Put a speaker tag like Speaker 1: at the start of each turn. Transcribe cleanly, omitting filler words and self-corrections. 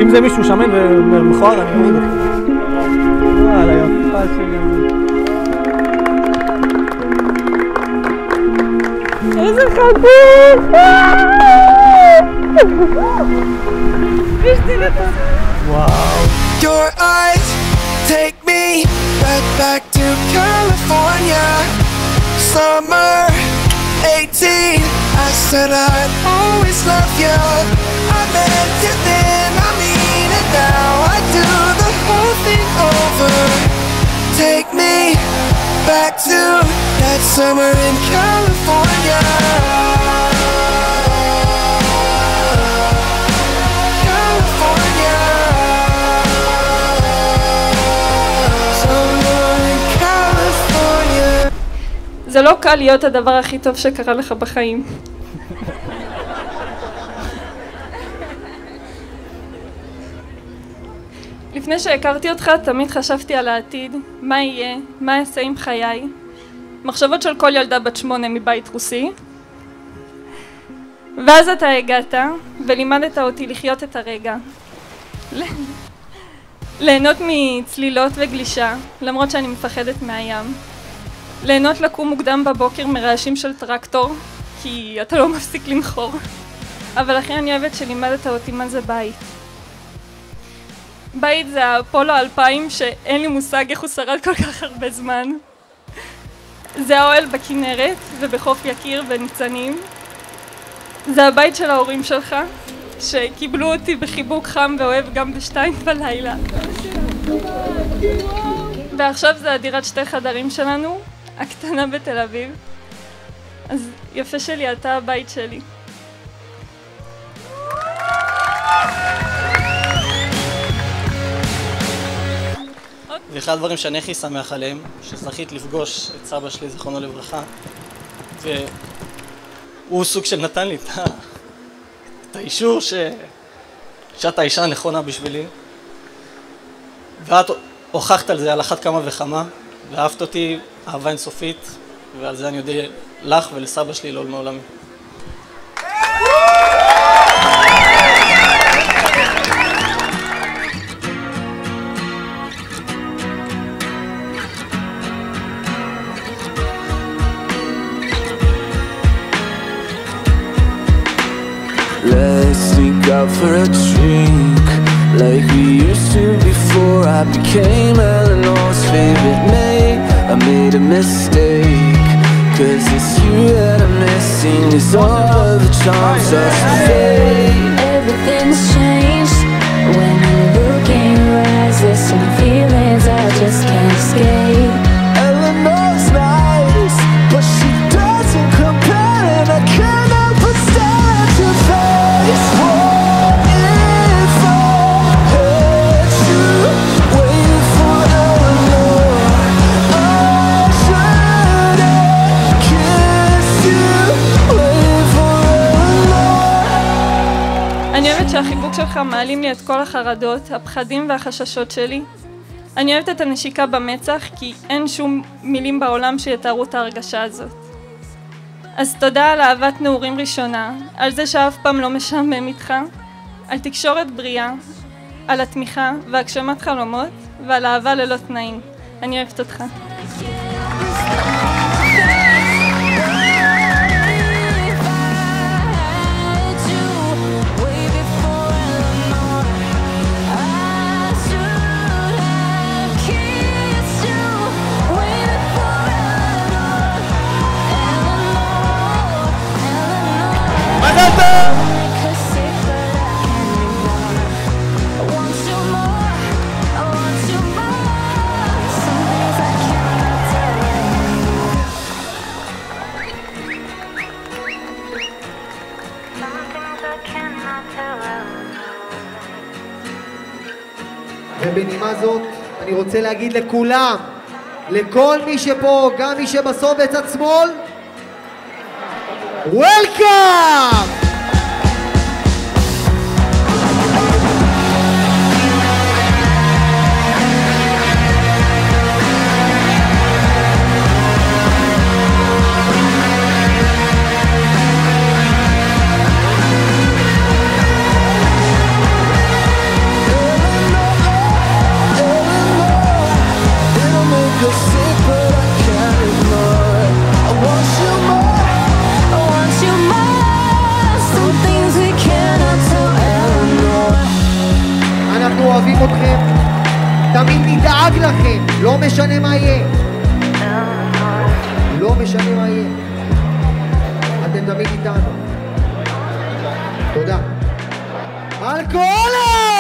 Speaker 1: אם זה מישהו שמן ומכוער, אני אוריד אותו. וואלה, יפה שלי. איזה חבוב! וואו.
Speaker 2: Your eyes take me right back to California. Summer 18, I said I'd always love you. I meant it then, I mean it now. I do the whole thing over. Take me back to that summer in California.
Speaker 3: זה לא קל להיות הדבר הכי טוב שקרה לך בחיים. לפני שהכרתי אותך תמיד חשבתי על העתיד, מה יהיה, מה אעשה עם חיי. מחשבות של כל ילדה בת 8 מבית רוסי. ואז אתה הגעת ולימדת אותי לחיות את הרגע. ליהנות מצלילות וגלישה, למרות שאני מפחדת מהים. ליהנות לקום מוקדם בבוקר מרעשים של טרקטור, כי אתה לא מפסיק לנחור. אבל הכי אני אוהבת שלימדת אותי מה זה בית. בית זה האפולו 2000 שאין לי מושג איך הוא שרד כל כך הרבה זמן. זה האוהל בכנרת ובחוף יקיר וניצנים. זה הבית של ההורים שלך, שקיבלו אותי בחיבוק חם ואוהב גם ב2 בלילה. ועכשיו זה הדירת 2 חדרים שלנו, הקטנה בתל אביב. אז יפה שלי, אתה הבית שלי.
Speaker 1: ואחד הדברים שאני הכי שמח עליהם, שזכית לפגוש את סבא שלי, זכרונו לברכה, והוא סוג של נתן לי את האישור שאת האישה הנכונה בשבילי, ואת הוכחת על זה על אחת כמה וכמה, ואהבת אותי אהבה אינסופית, ועל זה אני יודע לך ולסבא שלי לעולמי עולמי.
Speaker 2: Let's sneak out for a drink like we used to before I became Eleanor's favorite mate. I made a mistake, 'cause it's you that I'm missing. Is all of the charms just fade?
Speaker 4: Everything's changed when you look in your eyes. There's some feelings I just can't escape.
Speaker 2: Eleanor's nice, but she doesn't compare, and I can't help but stare at your face. What if I had you waiting for Eleanor? I should've kissed you waiting for Eleanor.
Speaker 3: אני אוהבת שהחיבוק שלך מעלים לי את כל החרדות, הפחדים והחששות שלי. אני אוהבת את הנשיקה במצח, כי אין שום מילים בעולם שיתארו את ההרגשה הזאת. אז תודה על אהבת נעורים ראשונה, על זה שאף פעם לא משעמם איתך, על תקשורת בריאה, על התמיכה והגשמת חלומות, ועל אהבה ללא תנאים. אני אוהבת אותך.
Speaker 5: ובנימה זאת אני רוצה להגיד לכולם, לכל מי שפה, גם מי שבסוף בצד שמאל, וולקאם! נדאג לכם, לא משנה מה יהיה. לא משנה מה יהיה. אתם תמיד איתנו. תודה. אלכוהול!